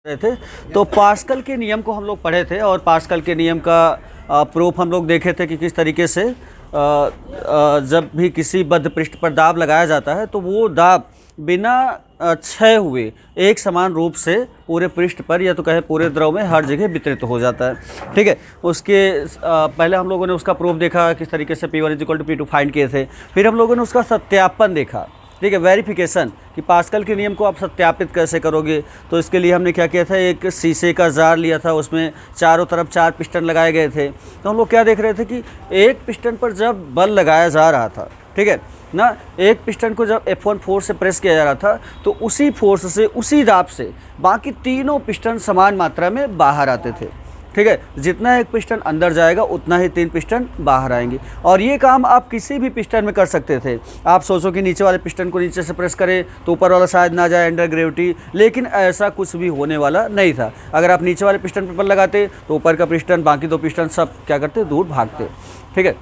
रहे थे। तो पास्कल के नियम को हम लोग पढ़े थे और पास्कल के नियम का प्रूफ हम लोग देखे थे कि किस तरीके से जब भी किसी बद्ध पृष्ठ पर दाब लगाया जाता है तो वो दाब बिना क्षय हुए एक समान रूप से पूरे पृष्ठ पर या तो कहे पूरे द्रव में हर जगह वितरित हो जाता है। ठीक है, उसके पहले हम लोगों ने उसका प्रूफ देखा किस तरीके से P1 = P2 फाइंड किए थे। फिर हम लोगों ने उसका सत्यापन देखा, ठीक है, वेरिफिकेशन कि पास्कल के नियम को आप सत्यापित कैसे करोगे। तो इसके लिए हमने क्या किया था, एक शीशे का जार लिया था, उसमें चारों तरफ 4 पिस्टन लगाए गए थे। तो हम लोग क्या देख रहे थे कि एक पिस्टन पर जब बल लगाया जा रहा था, ठीक है ना, एक पिस्टन को जब F1 फोर्स से प्रेस किया जा रहा था तो उसी फोर्स से, उसी दाब से बाकी तीनों पिस्टन समान मात्रा में बाहर आते थे। ठीक है, जितना एक पिस्टन अंदर जाएगा उतना ही 3 पिस्टन बाहर आएंगे। और ये काम आप किसी भी पिस्टन में कर सकते थे। आप सोचो कि नीचे वाले पिस्टन को नीचे से प्रेस करें तो ऊपर वाला शायद ना जाए अंडर ग्रेविटी, लेकिन ऐसा कुछ भी होने वाला नहीं था। अगर आप नीचे वाले पिस्टन पर बल लगाते तो ऊपर का पिस्टन, बाकी 2 पिस्टन सब क्या करते, दूर भागते। ठीक है,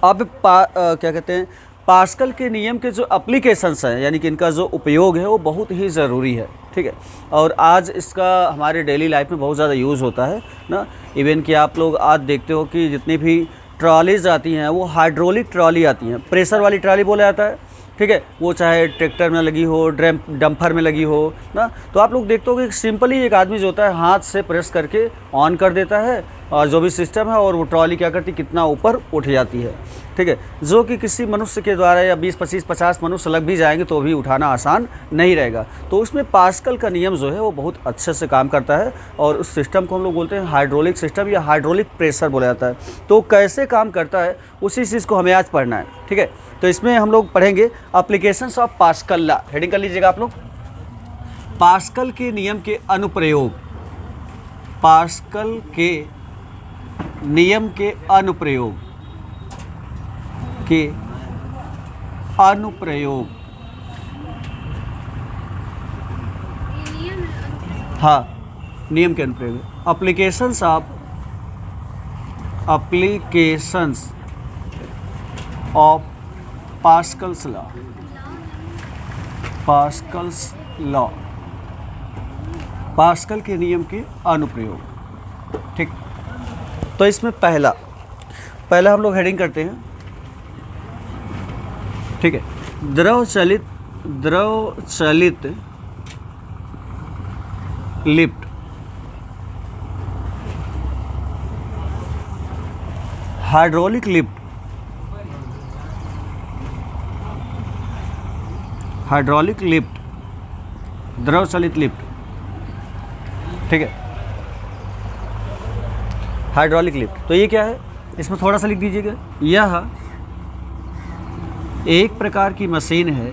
अब क्या कहते हैं, पास्कल के नियम के जो एप्लीकेशंस हैं, यानी कि इनका जो उपयोग है वो बहुत ही ज़रूरी है। ठीक है, और आज इसका हमारे डेली लाइफ में बहुत ज़्यादा यूज़ होता है ना। इवन कि आप लोग आज देखते हो कि जितनी भी ट्रॉलीज आती हैं वो हाइड्रोलिक ट्रॉली आती हैं, प्रेशर वाली ट्रॉली बोला जाता है। ठीक है, वो चाहे ट्रैक्टर में लगी हो, डंपर में लगी हो ना, तो आप लोग देखते हो कि सिंपली एक आदमी जो होता है हाथ से प्रेस करके ऑन कर देता है और जो भी सिस्टम है, और वो ट्रॉली क्या करती, कितना ऊपर उठ जाती है। ठीक है, जो कि किसी मनुष्य के द्वारा या 20, 25, 50 मनुष्य लग भी जाएंगे तो भी उठाना आसान नहीं रहेगा। तो उसमें पास्कल का नियम जो है वो बहुत अच्छे से काम करता है और उस सिस्टम को हम लोग बोलते हैं हाइड्रोलिक सिस्टम या हाइड्रोलिक प्रेशर बोला जाता है। तो कैसे काम करता है उसी चीज़ को हमें आज पढ़ना है। ठीक है, तो इसमें हम लोग पढ़ेंगे applications of pascal law. Heading कर लीजिएगा आप लोग, पास्कल के नियम के अनुप्रयोग। पास्कल के नियम के अनुप्रयोग हाँ, नियम के अनुप्रयोग, applications of Pascal's law, Pascal के नियम के अनुप्रयोग। ठीक, तो इसमें पहला हम लोग हेडिंग करते हैं। ठीक है, द्रव चलित लिफ्ट, हाइड्रोलिक लिफ्ट, द्रव चलित लिफ्ट। ठीक है, हाइड्रोलिक लिफ्ट, तो ये क्या है, इसमें थोड़ा सा लिख दीजिएगा। यह एक प्रकार की मशीन है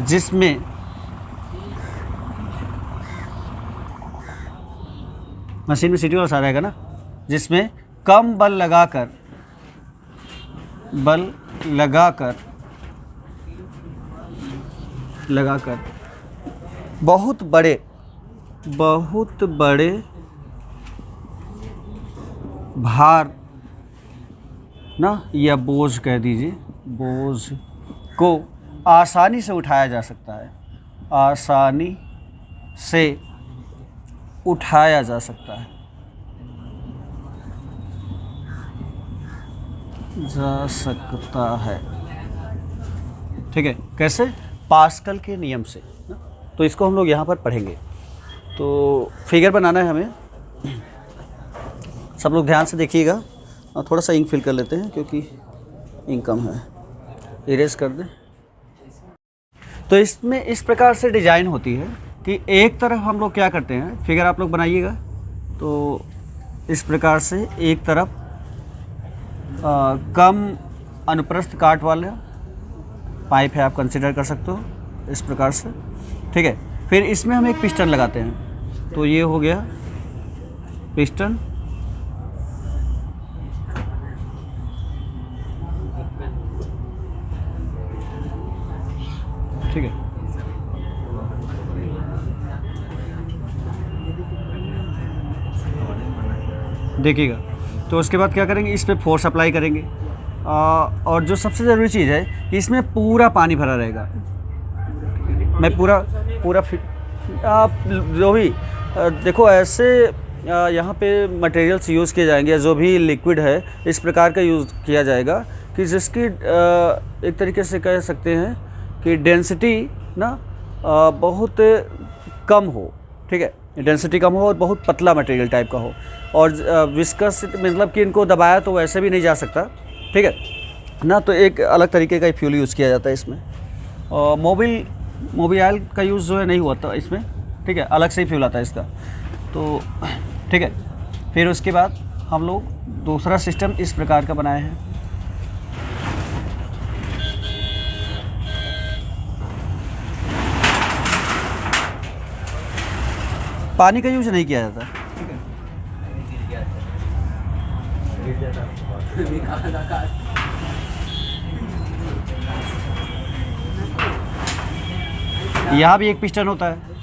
जिसमें मशीन में सीटी वाला सा रहेगा ना, जिसमें कम बल लगाकर बहुत बड़े भार ना, या बोझ कह दीजिए, बोझ को आसानी से उठाया जा सकता है, ठीक है, कैसे, पास्कल के नियम से ना। तो इसको हम लोग यहाँ पर पढ़ेंगे। तो फिगर बनाना है हमें, सब लोग ध्यान से देखिएगा। और थोड़ा सा इंक फिल कर लेते हैं क्योंकि इंक कम है, इरेज कर दें। तो इसमें इस प्रकार से डिज़ाइन होती है कि एक तरफ हम लोग क्या करते हैं, फिगर आप लोग बनाइएगा तो इस प्रकार से एक तरफ कम अनुप्रस्थ काट वाला पाइप है, आप कंसिडर कर सकते हो इस प्रकार से। ठीक है, फिर इसमें हम एक पिस्टन लगाते हैं, तो ये हो गया पिस्टन। ठीक है, देखिएगा। तो उसके बाद क्या करेंगे, इस पे फोर्स अप्लाई करेंगे। और जो सबसे ज़रूरी चीज़ है कि इसमें पूरा पानी भरा रहेगा। मैं पूरा आप जो भी देखो ऐसे यहाँ पे मटेरियल्स यूज़ किए जाएंगे, जो भी लिक्विड है इस प्रकार का यूज़ किया जाएगा कि जिसकी एक तरीके से कह सकते हैं कि डेंसिटी ना बहुत कम हो, ठीक है, डेंसिटी कम हो और बहुत पतला मटेरियल टाइप का हो, और विस्कस मतलब कि इनको दबाया तो वैसे भी नहीं जा सकता, ठीक है ना। तो एक अलग तरीके का फ्यूल यूज़ किया जाता है इसमें। और मोबिल का यूज़ जो है नहीं हुआ था इसमें, ठीक है, अलग से ही फ्यूल आता है इसका। तो ठीक है, फिर उसके बाद हम लोग दूसरा सिस्टम इस प्रकार का बनाए हैं। पानी का यूज नहीं किया जाता, यहाँ भी एक पिस्टन होता है।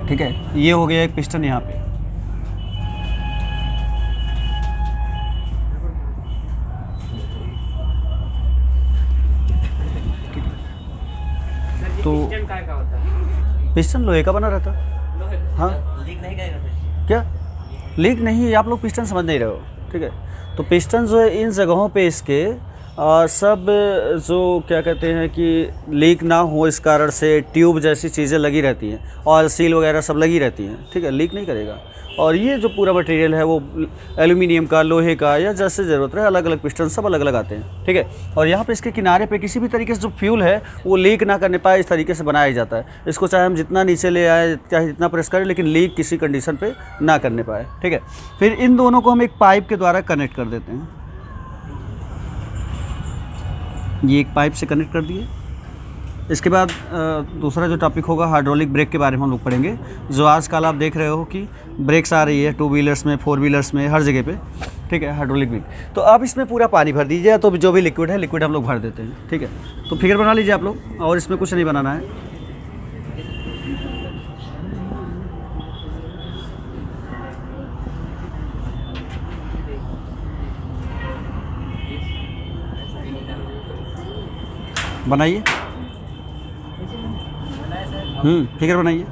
ठीक है, ये हो गया एक पिस्टन यहाँ पे। तो पिस्टन लोहे का बना रहता। हाँ, लीक नहीं करेगा क्या? लीक नहीं, आप लोग पिस्टन समझ नहीं रहे हो, ठीक है। तो पिस्टन जो है इन जगहों पे इसके सब जो क्या कहते हैं कि लीक ना हो इस कारण से ट्यूब जैसी चीज़ें लगी रहती हैं, ऑयल सील वगैरह सब लगी रहती हैं, ठीक है, लीक नहीं करेगा। और ये जो पूरा मटेरियल है वो एल्यूमिनियम का, लोहे का, या जैसे ज़रूरत है अलग अलग पिस्टन सब अलग अलग आते हैं, ठीक है। और यहाँ पे इसके किनारे पे किसी भी तरीके से जो फ्यूल है वो लीक ना करने पाए इस तरीके से बनाया जाता है। इसको चाहे हम जितना नीचे ले आए, चाहे जितना प्रेस करें, लेकिन लीक किसी कंडीशन पे ना करने पाए, ठीक है। फिर इन दोनों को हम एक पाइप के द्वारा कनेक्ट कर देते हैं। ये एक पाइप से कनेक्ट कर दिए। इसके बाद दूसरा जो टॉपिक होगा हाइड्रोलिक ब्रेक के बारे में हम लोग पढ़ेंगे। जो आजकल आप देख रहे हो कि ब्रेक्स आ रही है 2 व्हीलर्स में, 4 व्हीलर्स में, हर जगह पे, ठीक है, हाइड्रोलिक ब्रेक। तो आप इसमें पूरा पानी भर दीजिए, तो जो भी लिक्विड है लिक्विड हम लोग भर देते हैं, ठीक है। तो फिगर बना लीजिए आप लोग, और इसमें कुछ नहीं बनाना है। बनाइए, फिगर बनाइए।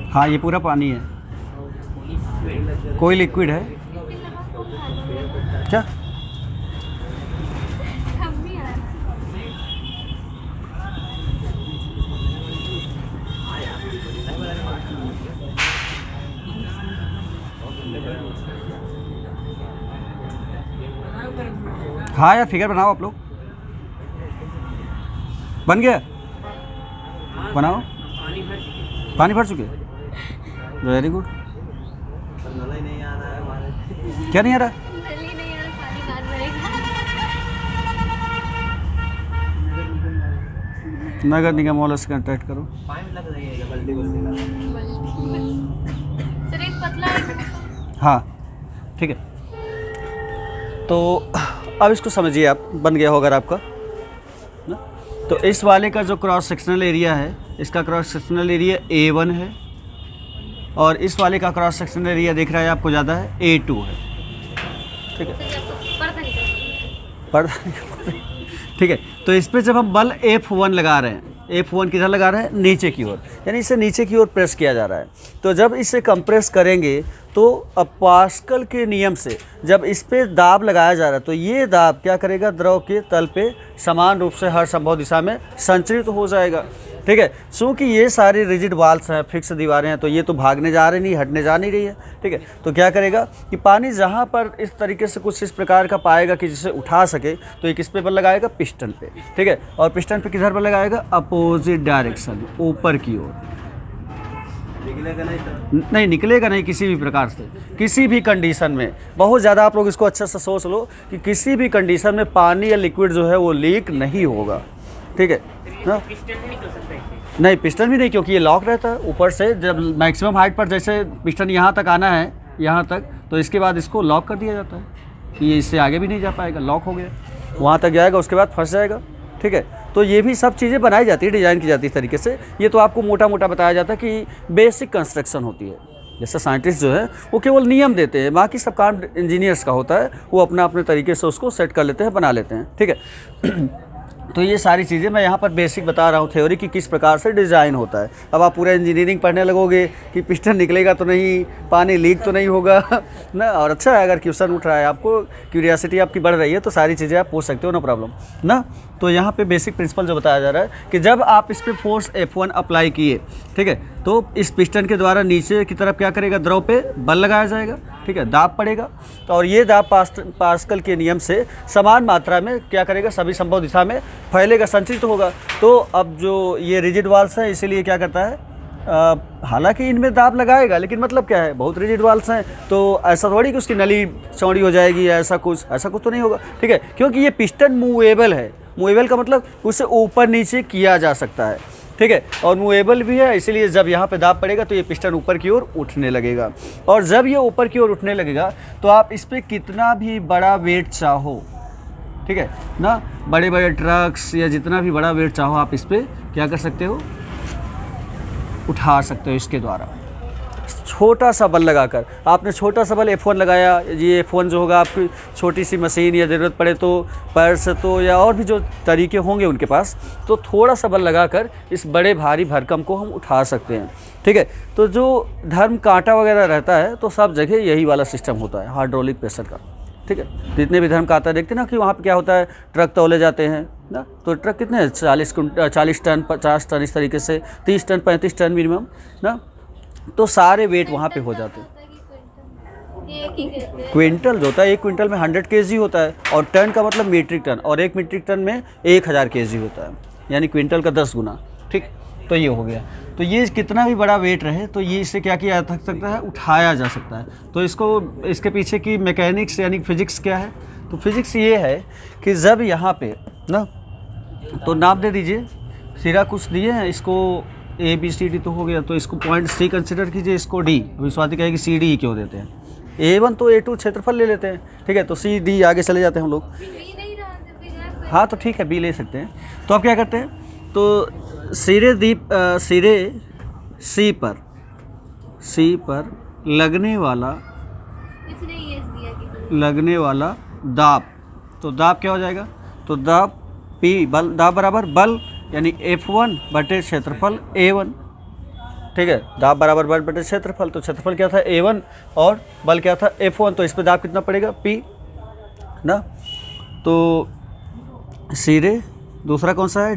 हाँ, ये पूरा पानी है, कोई लिक्विड है क्या? हाँ यार, फिगर बनाओ आप लोग। बन गया, बनाओ। पानी भर चुके, वेरी गुड। क्या नहीं आ रहा? नगर निगम वालों से कांटेक्ट करो। हाँ, ठीक है। तो अब इसको समझिए आप, बन गया होगा आपका ना। तो इस वाले का जो क्रॉस सेक्शनल एरिया है, इसका क्रॉस सेक्शनल एरिया A1 है, और इस वाले का क्रॉस सेक्शनल एरिया दिख रहा है आपको ज़्यादा है, A2 है, ठीक है। ठीक है। तो इस पर जब हम बल F1 लगा रहे हैं, F1 किधर लगा रहे हैं? नीचे की ओर, यानी इसे नीचे की ओर प्रेस किया जा रहा है। तो जब इसे कंप्रेस करेंगे तो अब पास्कल के नियम से जब इस पे दाब लगाया जा रहा है तो ये दाब क्या करेगा, द्रव के तल पे समान रूप से हर संभव दिशा में संचरित हो जाएगा। ठीक है, क्योंकि ये सारी रिजिड वाल्स हैं, फिक्स दीवारें हैं, तो ये तो भागने जा रही नहीं, हटने जा नहीं रही है। ठीक है, तो क्या करेगा कि पानी जहाँ पर इस तरीके से कुछ इस प्रकार का पाएगा कि जिसे उठा सके, तो ये किस पे बल लगाएगा, पिस्टन पे। ठीक है, और पिस्टन पे किधर पर लगाएगा, अपोजिट डायरेक्शन, ऊपर की ओर। नहीं निकलेगा नहीं किसी भी प्रकार से, किसी भी कंडीशन में। बहुत ज़्यादा आप लोग इसको अच्छे से सोच लो कि किसी भी कंडीशन में पानी या लिक्विड जो है वो लीक नहीं होगा। ठीक है ना, नहीं पिस्टन भी नहीं, क्योंकि ये लॉक रहता है ऊपर से। जब मैक्सिमम हाइट पर जैसे पिस्टन यहाँ तक आना है, यहाँ तक, तो इसके बाद इसको लॉक कर दिया जाता है कि ये इससे आगे भी नहीं जा पाएगा, लॉक हो गया, वहाँ तक जाएगा, उसके बाद फंस जाएगा। ठीक है, तो ये भी सब चीज़ें बनाई जाती है, डिज़ाइन की जाती है इस तरीके से। ये तो आपको मोटा मोटा बताया जाता है कि बेसिक कंस्ट्रक्शन होती है। जैसे साइंटिस्ट जो है वो केवल नियम देते हैं, बाकी सब काम इंजीनियर्स का होता है, वो अपना अपने तरीके से उसको सेट कर लेते हैं, बना लेते हैं। ठीक है तो ये सारी चीज़ें मैं यहाँ पर बेसिक बता रहा हूँ, थ्योरी की किस प्रकार से डिज़ाइन होता है। अब आप पूरा इंजीनियरिंग पढ़ने लगोगे कि पिस्टन निकलेगा तो नहीं, पानी लीक तो नहीं होगा ना। और अच्छा है अगर क्वेश्चन उठ रहा है, आपको क्यूरियोसिटी आपकी बढ़ रही है, तो सारी चीज़ें आप पूछ सकते हो, नो प्रॉब्लम ना। तो यहाँ पे बेसिक प्रिंसिपल जो बताया जा रहा है कि जब आप इस पर फोर्स F1 अप्लाई किए, ठीक है, तो इस पिस्टन के द्वारा नीचे की तरफ क्या करेगा, द्रव पे बल लगाया जाएगा। ठीक है, दाब पड़ेगा, तो और ये दाब पास्कल के नियम से समान मात्रा में क्या करेगा, सभी संभव दिशा में फैलेगा, संचित होगा। तो अब जो ये रिजिड वाल्स है, इसीलिए क्या करता है, हालांकि इनमें दाब लगाएगा, लेकिन मतलब क्या है, बहुत रिजिड वाल्स हैं, तो ऐसा थोड़ी कि उसकी नली चौड़ी हो जाएगी, ऐसा कुछ तो नहीं होगा। ठीक है, क्योंकि ये पिस्टन मूवेबल है। मूवेबल का मतलब उसे ऊपर नीचे किया जा सकता है। ठीक है, और मूवेबल भी है, इसीलिए जब यहाँ पे दाब पड़ेगा तो ये पिस्टन ऊपर की ओर उठने लगेगा। और जब ये ऊपर की ओर उठने लगेगा तो आप इस पर कितना भी बड़ा वेट चाहो, ठीक है ना, बड़े बड़े ट्रक्स या जितना भी बड़ा वेट चाहो, आप इस पर क्या कर सकते हो, उठा सकते हो इसके द्वारा, छोटा सा बल लगाकर। आपने छोटा सा बल F1 लगाया, ये F1 जो होगा आपकी छोटी सी मशीन या ज़रूरत पड़े तो पैर से, तो या और भी जो तरीके होंगे उनके पास, तो थोड़ा सा बल लगाकर इस बड़े भारी भरकम को हम उठा सकते हैं। ठीक है, तो जो धर्म कांटा वगैरह रहता है तो सब जगह यही वाला सिस्टम होता है, हाइड्रोलिक प्रेशर का। ठीक है, जितने भी धर्म कांटा देखते हैं ना कि वहाँ पर क्या होता है, ट्रक तौले जाते हैं ना, तो ट्रक कितने हैं, 40 टन 50 टन, इस तरीके से 30 टन 35 टन मिनिमम ना, तो सारे वेट वहाँ पे हो जाते हैं। क्विंटल जो होता है, 1 क्विंटल में 100 kg होता है, और टन का मतलब मीट्रिक टन, और 1 मीट्रिक टन में 1000 kg होता है, यानी क्विंटल का 10 गुना। ठीक, तो ये हो गया। तो ये कितना भी बड़ा वेट रहे तो ये इससे क्या किया जा सकता है, उठाया जा सकता है। तो इसको, इसके पीछे की मैकेनिक्स यानी फिजिक्स क्या है, तो फिजिक्स ये है कि जब यहाँ पे ना, तो नाप दे दीजिए, सिरा कुछ दिए हैं, इसको ABCD तो हो गया, तो इसको पॉइंट C कंसिडर कीजिए, इसको D। अभी स्वाति कहेगी CD क्यों देते हैं, A1 तो A2 क्षेत्रफल ले लेते हैं। ठीक है, तो CD आगे चले जाते हैं हम लोग। हाँ तो ठीक है, B ले सकते हैं। तो अब क्या करते हैं, तो सिरे C पर लगने वाला दाब, तो दाब क्या हो जाएगा, तो दाब P बल, दाब बराबर बल यानी F1 बटे क्षेत्रफल A1। ठीक है, दाब बराबर बल बटे क्षेत्रफल, तो क्षेत्रफल क्या था A1 और बल क्या था F1, तो इस पे दाब कितना पड़ेगा P ना। तो सिरे दूसरा कौन सा है,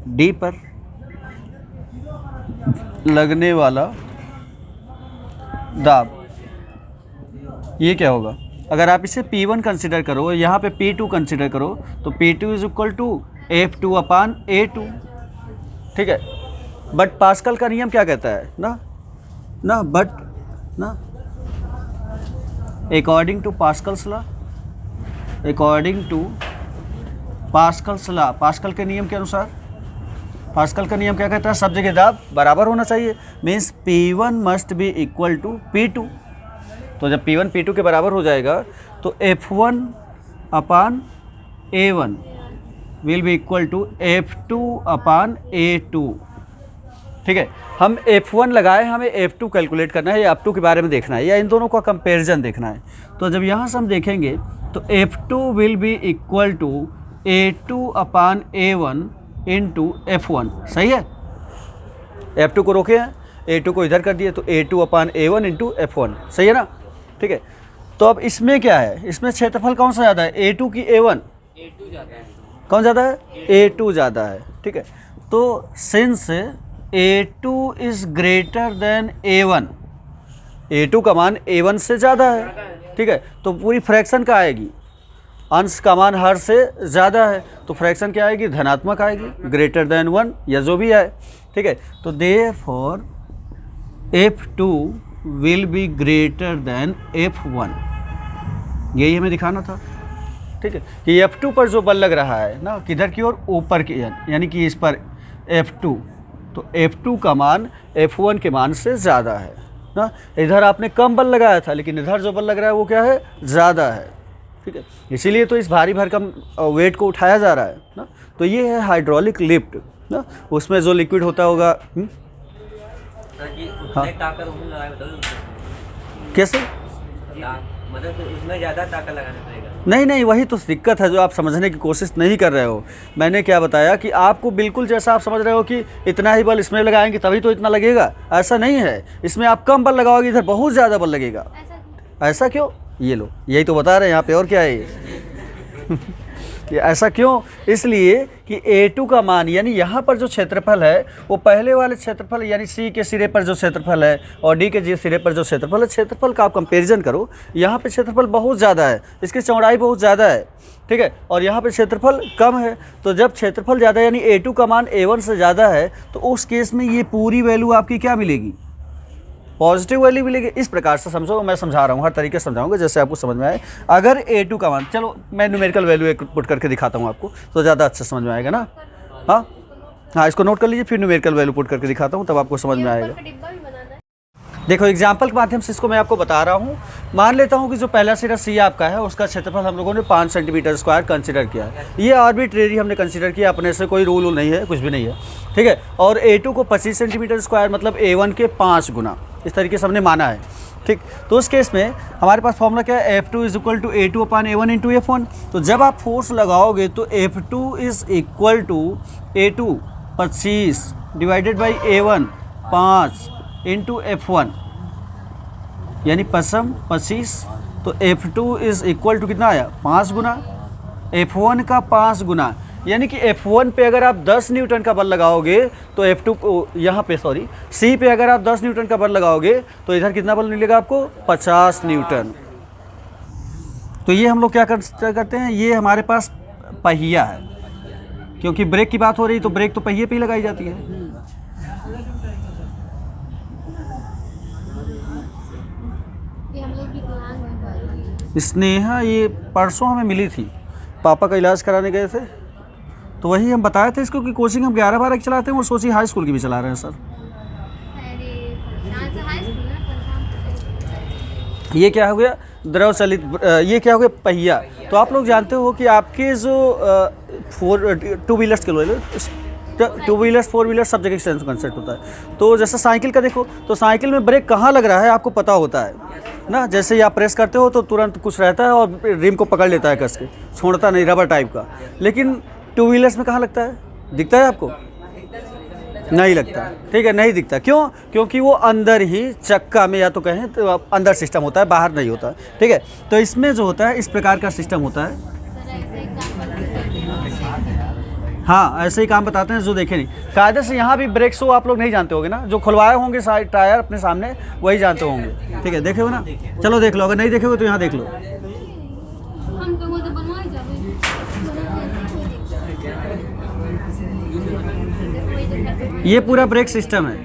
D पर लगने वाला दाब, ये क्या होगा, अगर आप इसे P1 कंसिडर करो, यहाँ पे P2 कंसिडर करो, तो P2 is equal to F2 upon A2। ठीक है, बट पास्कल का नियम क्या कहता है ना, बट ना, according to Pascal's law, Pascal के नियम के अनुसार, पास्कल का नियम क्या कहता है, सब जगह दाब बराबर होना चाहिए, means P1 must be equal to P2। तो जब P1 P2 के बराबर हो जाएगा तो F1 upon A1 will be equal to F2 upon A2। ठीक है, हम F1 लगाए, हमें F2 कैलकुलेट करना है या F2 के बारे में देखना है या इन दोनों का कंपैरिजन देखना है। तो जब यहाँ से हम देखेंगे तो F2 will be equal to A2 upon A1 into F1। सही है, F2 को रोके हैं, A2 को इधर कर दिए तो A2/A1 इंटू F1, सही है ना। ठीक है, तो अब इसमें क्या है, इसमें क्षेत्रफल कौन सा ज़्यादा है, A2 की A1? A2 ज़्यादा है। कौन ज़्यादा है? A2 ज़्यादा है। ठीक है, तो since A2 is greater than A1, A2 का मान A1 से ज़्यादा है। ठीक है, तो पूरी फ्रैक्शन का आएगी, अंश का मान हर से ज़्यादा है, तो फ्रैक्शन क्या आएगी, धनात्मक आएगी, ग्रेटर देन 1 या जो भी आए। ठीक है, तो therefore F2 will be greater than F1, यही हमें दिखाना था। ठीक है, कि F2 पर जो बल लग रहा है ना, किधर की ओर, ऊपर की, यानी कि इस पर F2, तो F2 का मान F1 के मान से ज़्यादा है ना। इधर आपने कम बल लगाया था, लेकिन इधर जो बल लग रहा है वो क्या है, ज़्यादा है। ठीक है, इसीलिए तो इस भारी भरकम वेट को उठाया जा रहा है ना। तो ये है हाइड्रोलिक लिफ्ट ना, उसमें जो लिक्विड होता होगा। हाँ, कैसे, मतलब तो उसमें ज़्यादा ताकत लगाना पड़ेगा? नहीं, वही तो दिक्कत है जो आप समझने की कोशिश नहीं कर रहे हो। मैंने क्या बताया कि आपको बिल्कुल जैसा आप समझ रहे हो कि इतना ही बल इसमें लगाएंगे तभी तो इतना लगेगा, ऐसा नहीं है। इसमें आप कम बल लगाओगे, इधर बहुत ज़्यादा बल लगेगा। ऐसा क्यों? ये लो, यही तो बता रहे हैं यहाँ पे, और क्या है ये ऐसा क्यों? इसलिए कि A2 का मान, यानी यहाँ पर जो क्षेत्रफल है वो पहले वाले क्षेत्रफल यानी C के सिरे पर जो क्षेत्रफल है और D के सिरे पर जो क्षेत्रफल है, क्षेत्रफल का आप कंपैरिजन करो। यहाँ पे क्षेत्रफल बहुत ज़्यादा है, इसकी चौड़ाई बहुत ज़्यादा है। ठीक है, और यहाँ पे क्षेत्रफल कम है। तो जब क्षेत्रफल ज़्यादा यानी A2 का मान A1 से ज़्यादा है, तो उस केस में ये पूरी वैल्यू आपकी क्या मिलेगी, पॉजिटिव वैल्यू मिलेगी। इस प्रकार से समझो, मैं समझा रहा हूँ, हर तरीके से समझाऊंगा जैसे आपको समझ में आए। अगर A2 का मान, चलो मैं न्यूमेरिकल वैल्यू एक पुट करके दिखाता हूँ आपको, तो ज़्यादा अच्छा समझ में आएगा ना। हाँ, इसको नोट कर लीजिए, फिर न्यूमेरिकल वैल्यू पुट करके दिखाता हूँ, तब आपको समझ में आएगा। देखो एग्जाम्पल के माध्यम से इसको मैं आपको बता रहा हूँ। मान लेता हूँ कि जो पहला सिरा C आपका है, उसका क्षेत्रफल हम लोगों ने 5 सेंटीमीटर स्क्वायर कंसिडर किया है। ये आर्बिट्रेरी हमने कंसिडर किया, अपने से कोई रूल नहीं है, कुछ भी नहीं है। ठीक है, और A2 को 25 सेंटीमीटर स्क्वायर मतलब A1 के 5 गुना, इस तरीके से हमने माना है। ठीक, तो उस केस में हमारे पास फॉर्मूला क्या है, F2 is equal to A2/A1 into F1। तो जब आप फोर्स लगाओगे तो F2 is equal to A2 25 divided by A1 5 into F1, यानी 25। तो F2 इज इक्वल टू कितना आया, 5 गुना F1 का 5 गुना, यानी कि F1 पे अगर आप 10 न्यूटन का बल लगाओगे तो F2 को यहाँ पे C पे अगर आप 10 न्यूटन का बल लगाओगे तो इधर कितना बल मिलेगा आपको, 50 न्यूटन। तो ये हम लोग क्या करते हैं, ये हमारे पास पहिया है, क्योंकि ब्रेक की बात हो रही तो ब्रेक तो पहिए पे ही लगाई जाती है। स्नेहा ये परसों हमें मिली थी, पापा का इलाज कराने गए थे, तो वही हम बताए थे इसको कि कोचिंग हम 11-12 की चलाते हैं और सोची हाई स्कूल की भी चला रहे हैं सर। ये क्या हो गया, द्रव चलित, ये क्या हो गया, पहिया। तो आप लोग जानते हो कि आपके जो टू व्हीलर्स के लोग, टू व्हीलर्स 4 व्हीलर सब जगह सेंस कंसेप्ट होता है। तो जैसे साइकिल का देखो, तो साइकिल में ब्रेक कहाँ लग रहा है आपको पता होता है ना, जैसे ही आप प्रेस करते हो तो तुरंत कुछ रहता है और रिम को पकड़ लेता है कस के, छोड़ता नहीं, रबर टाइप का। लेकिन टू व्हीलर्स में कहाँ लगता है, दिखता है आपको, नहीं लगता। ठीक है, नहीं दिखता, क्यों, क्योंकि वो अंदर ही चक्का में, या तो कहें तो अंदर सिस्टम होता है, बाहर नहीं होता। ठीक है, तो इसमें जो होता है इस प्रकार का सिस्टम होता है। हाँ, ऐसे ही काम बताते हैं जो देखे नहीं। कायदे से यहाँ भी ब्रेक शो आप लोग नहीं जानते होंगे ना, जो खुलवाए होंगे साइड टायर अपने सामने वही जानते होंगे। ठीक है, देखे हो ना, चलो देख लो, अगर नहीं देखे हो तो यहाँ देख लो। ये पूरा ब्रेक सिस्टम है।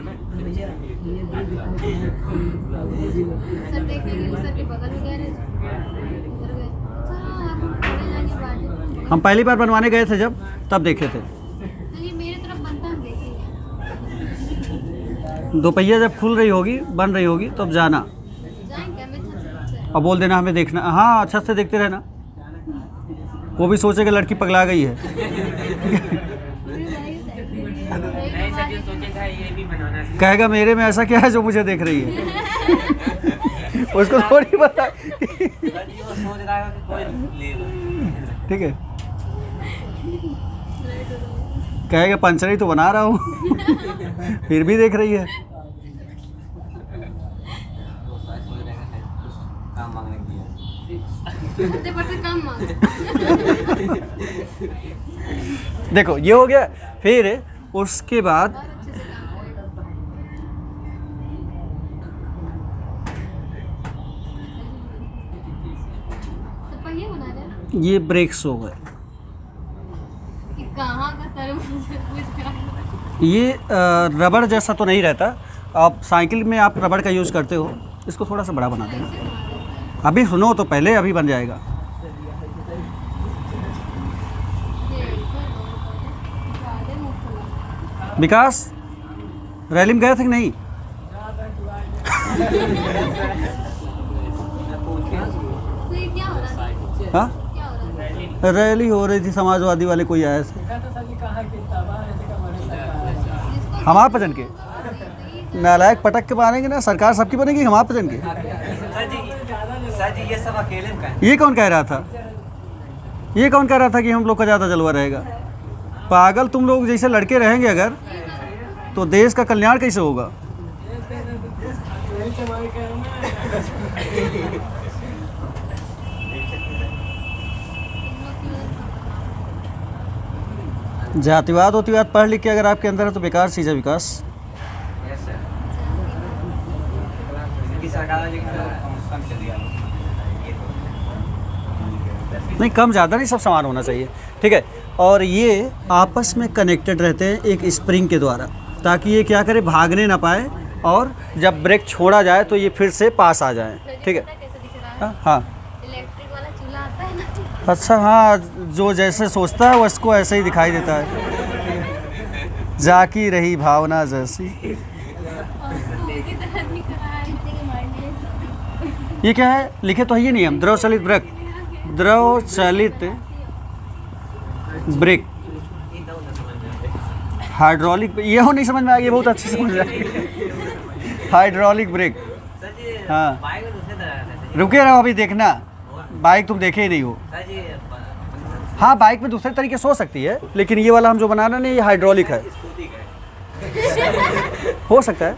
हम पहली बार बनवाने गए थे जब, तब देखे थे। दोपहिया जब खुल रही होगी, बन रही होगी, तब जाना और बोल देना हमें देखना। हाँ, अच्छा से देखते रहना, वो भी सोचेगा लड़की पगला गई है। कहेगा मेरे में ऐसा क्या है जो मुझे देख रही है। उसको थोड़ी पता। ठीक है, कहेगा पंचर ही तो बना रहा हूँ, फिर भी देख रही है। आधे पर से कम मांगो। देखो ये हो गया। फिर उसके बाद और अच्छे से काम करेगा। तो पहिए बना रहे हैं। ये ब्रेक शो है। कि कहाँ का तरबूज पूछ रहा है। ये रबड़ जैसा तो नहीं रहता। आप साइकिल में आप रबड़ का यूज़ करते हो। इसको थोड़ा सा बड़ा बना देना। कैसे बना रहे हैं? अभी सुनो तो पहले, अभी बन जाएगा। ये ज़्यादा मुफ्त लगा। विकास रैली में गए थे कि नहीं? तो ये क्या हो रहा है? हाँ, क्या हो रहा है? रैली हो रही थी, समाजवादी वाले कोई आए थे। जिसको हमारे पसंद के नालायक पटक के मारेंगे ना, सरकार सबकी बनेगी, हमारे पसंद के। सर जी ये सब अकेले में का है। ये कौन कह रहा था? ये कौन कह रहा था कि हम लोग का ज़्यादा जलवा रहेगा? पागल, तुम लोग जैसे लड़के रहेंगे अगर, तो देश का कल्याण कैसे होगा? जातिवाद उतिवाद पढ़ लिख के अगर आपके अंदर है तो बेकार चीज़ है विकास। Yes sir. की सरकार ने लेकिन कम कर दिया। नहीं, कम ज़्यादा नहीं, सब समान होना चाहिए, ठीक है। और ये आपस में कनेक्टेड रहते हैं एक स्प्रिंग के द्वारा, ताकि ये क्या करे, भागने ना पाए, और जब ब्रेक छोड़ा जाए तो ये फिर से पास आ जाए, ठीक है। कैसे दिख रहा है? हाँ हाँ, इलेक्ट्रिक वाला चूल्हा आता है ना। अच्छा हाँ, जो जैसे सोचता है उसको ऐसे ही दिखाई देता है। जाकी रही भावना जैसी। उसी तरह दिख रहा है। ये क्या है लिखे तो है ये नियम, द्रव चलित ब्रेक, द्रव चलित ब्रेक, हाइड्रोलिक। ये हो नहीं समझ में आ गया, बहुत अच्छे से समझ में आ गया। Hydraulic brake. सर जी हाँ। बाइक में दूसरे तरह रहता है। रुके रहो, अभी देखना, बाइक तुम देखे ही नहीं हो। सर जी हाँ, बाइक में दूसरे तरीके से हो सकती है, लेकिन ये वाला हम जो बना रहे हैं ये हाइड्रोलिक है। स्कूटी का है। हो सकता है।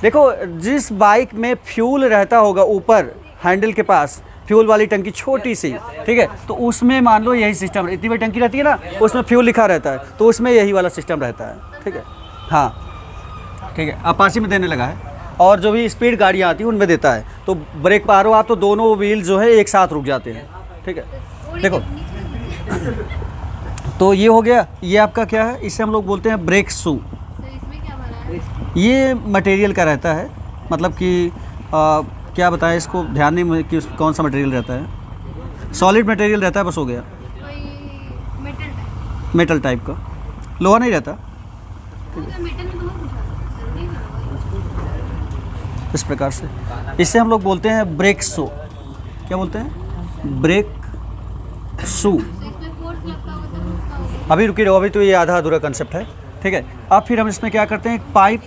देखो, जिस बाइक में फ्यूल रहता होगा ऊपर हैंडल के पास, फ्यूल वाली टंकी छोटी सी, ठीक है, तो उसमें मान लो यही सिस्टम, इतनी बड़ी टंकी रहती है ना, उसमें फ्यूल लिखा रहता है, तो उसमें यही वाला सिस्टम रहता है, ठीक है। हाँ ठीक है, अपाची में देने लगा है, और जो भी स्पीड गाड़ियाँ आती हैं उनमें देता है। तो ब्रेक पारो आप तो दोनों व्हील जो है एक साथ रुक जाते हैं, ठीक है। देखो, तो ये हो गया, ये आपका क्या है, इसे हम लोग बोलते हैं ब्रेक शू। तो इसमें क्या बना है? ये मटेरियल का रहता है, मतलब कि क्या बताएं इसको, ध्यान नहीं कि कौन सा मटेरियल रहता है। सॉलिड मटेरियल रहता है, बस हो गया। कोई मेटल टाइप। मेटल टाइप का, लोहा नहीं रहता। क्योंकि मेटल में बहुत कुछ आता है, जल्दी होगा। इस प्रकार से इसे हम लोग बोलते हैं ब्रेक शू। क्या बोलते हैं? Brake shoe. तो इसमें फोर्स लगता होगा तब उसका होगा। अभी रुकी रहो, अभी तो ये आधा अधूरा कंसेप्ट है, ठीक है। अब फिर हम इसमें क्या करते हैं, एक पाइप,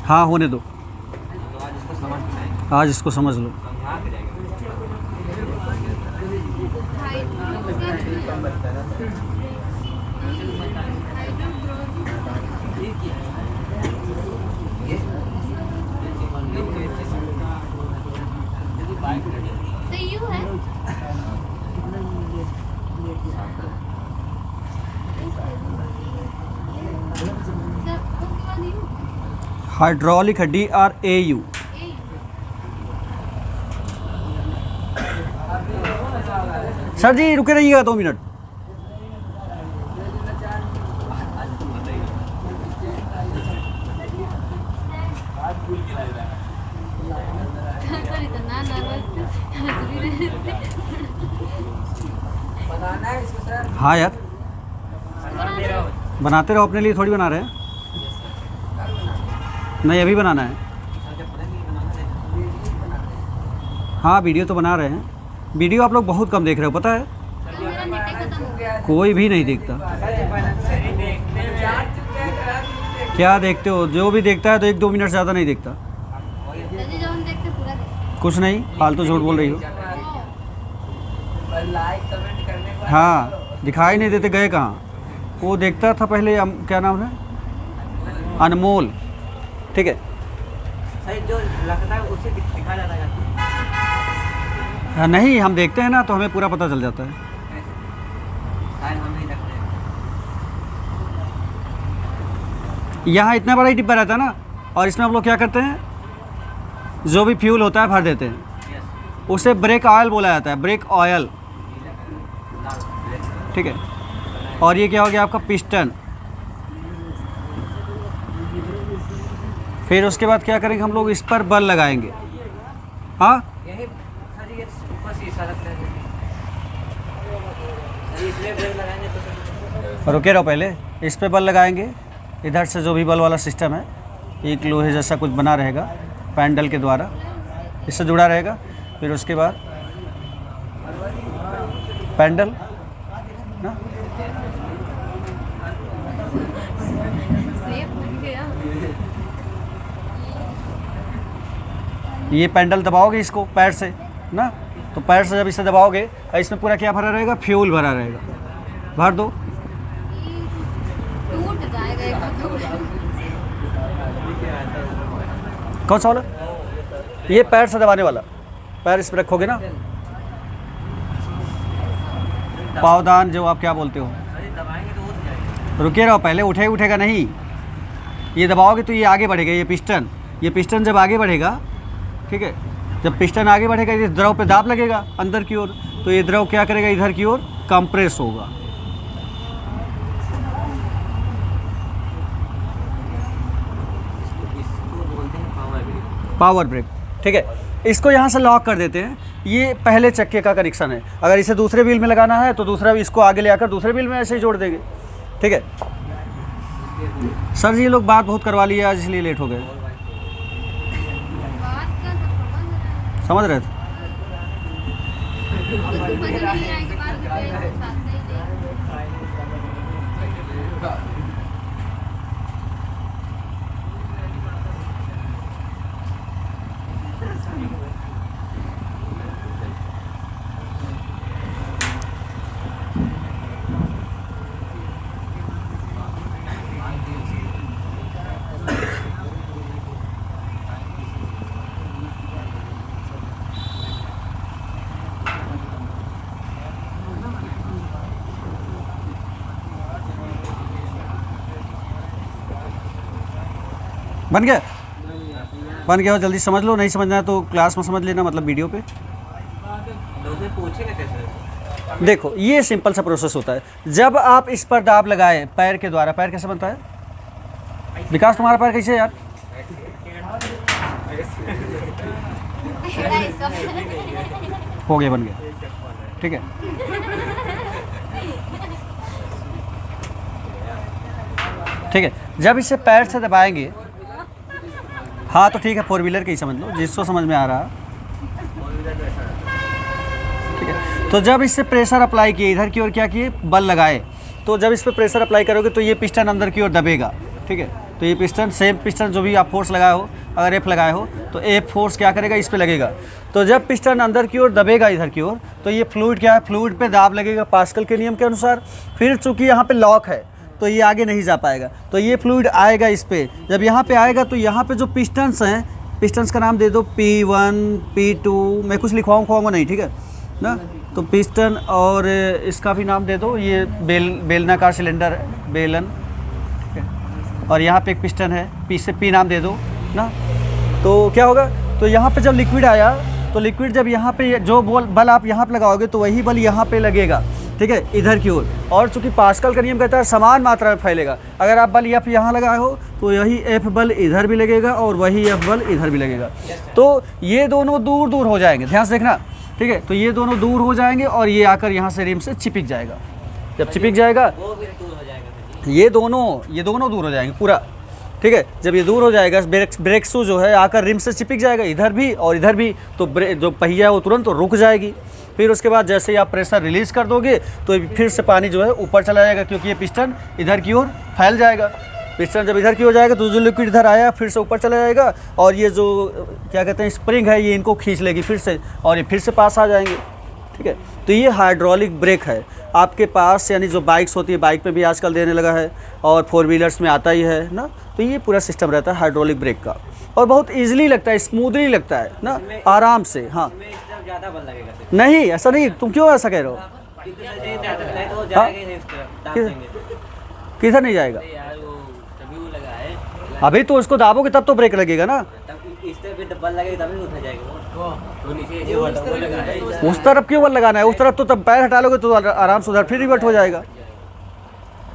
हाँ होने दो, आज इसको समझ में आएगा। आज इसको समझ लो। समझा के जाएगा। तो यू है। सर, उसके बाद यू। हाइड्रोलिक है, DRAU। ए। सर जी रुके रहिएगा 2 मिनट। सर इतना नर्वस हंस भी रहे थे। बताना है इसको सर। हाँ यार, दे रहा हूँ। बनाते रहो, अपने लिए थोड़ी बना रहे हैं। नहीं, अभी बनाना है। हाँ, वीडियो तो बना रहे हैं। वीडियो आप लोग बहुत कम देख रहे हो, पता है? तो मेरा नेट ही खत्म हो गया। कोई भी नहीं देखता। क्या देखते हो? जो भी देखता है तो 1-2 मिनट से ज़्यादा नहीं देखता। सर जी, जब हम देखते पूरा देखते। कुछ नहीं, फालतू झूठ बोल रही हो। लाइक कमेंट करने को हाँ, दिखाई नहीं देते, गए कहाँ? वो देखता था पहले, क्या नाम है, अनमोल, ठीक है। सही जो लगता है उसे दिखा जाता है। हाँ, नहीं, हम देखते हैं ना तो हमें पूरा पता चल जाता है। शायद हम नहीं रखते हैं। यहाँ इतना बड़ा ही डिब्बा रहता है ना, और इसमें हम लोग क्या करते हैं, जो भी फ्यूल होता है भर देते हैं। उसे ब्रेक ऑयल बोला जाता है, ब्रेक ऑयल, ठीक है। और ये क्या हो गया आपका पिस्टन। फिर उसके बाद क्या करेंगे हम लोग, इस पर बल लगाएंगे। हाँ, यही सर ये ऊपर शीशा रखते हैं सर, इसलिए ब्रेक लगाएंगे तो रुके रहो, पहले इस पे बल लगाएंगे। इधर से जो भी बल वाला सिस्टम है, एक लोहे जैसा कुछ बना रहेगा पैंडल के द्वारा, इससे जुड़ा रहेगा। फिर उसके बाद पैंडल ना, सेफ बन गया। ये पैंडल दबाओगे इसको पैर से ना, तो पैर से जब इसे दबाओगे, इसमें पूरा क्या भरा रहेगा, फ्यूल भरा रहेगा। भर दो, टूट जाएगा एक तो। कौन सा वाला? ये पैर से दबाने वाला, पैर इस पर रखोगे ना, पावदान जो आप क्या बोलते हो। दबाएंगे तो उठ जाएगा। रुके रहो, पहले उठेगा नहीं, ये दबाओगे तो ये आगे बढ़ेगा। ये पिस्टन जब आगे बढ़ेगा, ठीक है, जब पिस्टन आगे बढ़ेगा, इस द्रव पे दाब लगेगा अंदर की ओर, तो ये द्रव क्या करेगा, इधर की ओर कंप्रेस होगा। इसको बोलते हैं पावर ब्रेक। पावर ब्रेक, ठीक है। इसको यहाँ से लॉक कर देते हैं। ये पहले चक्के का कनेक्शन है। अगर इसे दूसरे व्हील में लगाना है तो दूसरा इसको आगे ले आकर दूसरे व्हील में ऐसे ही जोड़ देंगे, ठीक है। सर जी, ये लोग बात बहुत करवा लिए आज, इसलिए लेट हो गए। बात का सब समझ रहे थे? समझ नहीं रहा है कि बात कर रहे हैं, साथ नहीं दे। बन गया? बन गया हो, जल्दी समझ लो। नहीं समझना है तो क्लास में समझ लेना, मतलब वीडियो पे। तो उसे पूछेंगे कैसे? देखो, ये सिंपल सा प्रोसेस होता है। जब आप इस पर दाब लगाएं पैर के द्वारा, पैर कैसे बनता है विकास, तुम्हारा पैर कैसे है यार? इसका हो गया, बन गया, ठीक है। ठीक है, जब इसे पैर से दबाएंगे, हाँ तो ठीक है, 4 व्हीलर के ही समझ लो, जिसको समझ में आ रहा, ठीक है। तो जब इससे प्रेशर अप्लाई किए, इधर की ओर क्या किए, बल लगाए, तो जब इस पर प्रेशर अप्लाई करोगे तो ये पिस्टन अंदर की ओर दबेगा, ठीक है। तो ये पिस्टन, सेम पिस्टन जो भी आप फोर्स लगाए हो, अगर एफ लगाए हो तो एफ फोर्स क्या करेगा, इस पे लगेगा। तो जब पिस्टन अंदर की ओर दबेगा इधर की ओर, तो ये फ्लूइड क्या है, फ्लूइड पे दाब लगेगा पास्कल के नियम के अनुसार। फिर चूंकि यहाँ पे लॉक है तो ये आगे नहीं जा पाएगा, तो ये फ्लूइड आएगा इस पे। जब यहाँ पे आएगा तो यहाँ पे जो पिस्टन्स हैं, पिस्टन्स का नाम दे दो P1 P2, मैं कुछ लिखवाऊँगा नहीं, ठीक है ना। तो पिस्टन और इसका भी नाम दे दो, ये बेलनाकार सिलेंडर है, बेलन, ठीक है। और यहाँ पे एक पिस्टन है, पी से P नाम दे दो ना। तो क्या होगा, तो यहाँ पे जब लिक्विड आया, तो लिक्विड जब यहाँ पे जो बल आप यहाँ पे लगाओगे तो वही बल यहाँ पे लगेगा, ठीक है, इधर की ओर। और चूंकि पास्कल का नियम कहता है समान मात्रा में फैलेगा। अगर आप बल F यहाँ लगाए हो तो यही F बल इधर भी लगेगा और वही F बल इधर भी लगेगा। तो ये दोनों दूर दूर हो जाएंगे, ध्यान से देखना, ठीक है। तो ये दोनों दूर हो जाएंगे और ये आकर यहाँ से रिम से चिपक जाएगा। जब चिपक जाएगा, वो भी दूर हो जाएगा। ये दोनों दूर हो जाएंगे पूरा, ठीक है। जब ये दूर हो जाएगा, ब्रेक शू जो है आकर रिम से चिपक जाएगा इधर भी और इधर भी, तो जो पहिया है वो तुरंत रुक जाएगी। फिर उसके बाद जैसे ही आप प्रेशर रिलीज़ कर दोगे तो फिर से पानी जो है ऊपर चला जाएगा, क्योंकि ये पिस्टन इधर की ओर फैल जाएगा। पिस्टन जब इधर की हो जाएगा तो जो लिक्विड इधर आया फिर से ऊपर चला जाएगा, और ये जो क्या कहते हैं स्प्रिंग है, ये इनको खींच लेगी फिर से, और ये फिर से पास आ जाएंगे, ठीक है। तो ये हाइड्रोलिक ब्रेक है आपके पास, यानी जो बाइक्स होती है, बाइक पे भी आजकल देने लगा है और 4 व्हीलर्स में आता ही है ना। तो ये पूरा सिस्टम रहता है हाइड्रोलिक ब्रेक का, और बहुत ईजिली लगता है, स्मूथली लगता है ना, आराम से। हाँ इसमें इससे ज़्यादा बल लगेगा सिर्फ। नहीं, ऐसा नहीं, तुम क्यों ऐसा कह रहे हो? इतना नहीं तो वो जाएगा ही नहीं इस तरफ, दाब देंगे। किधर नहीं जाएगा? यार वो तभी वो लगा है, अभी तो उसको दाबोगे तब तो ब्रेक लगेगा ना। तब इस तरफ भी बल लगेगा तभी उठा जाएगा वो। तो नीचे ये वाला वो लगा है। उस तरफ क्यों बल लगाना है? उस तरफ तो तब पैर हटा लोगे तो आराम से उधर फिर रिवर्ट हो जाएगा।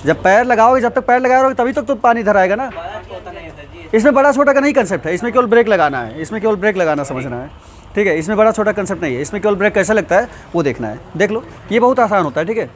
जब पैर लगाओगे, जब तक पैर लगाए रहोगे तभी तक तो पानी इधर आएगा ना। बड़ा छोटा नहीं है सर जी। इसमें बड़ा छोटा का नहीं कंसेप्ट है, इसमें केवल ब्रेक लगाना है, इसमें केवल ब्रेक लगाना समझना है, ठीक है। इसमें बड़ा छोटा कंसेप्ट नहीं है, इसमें केवल ब्रेक कैसे लगता है वो देखना है। देख लो, ये बहुत आसान होता है, ठीक है।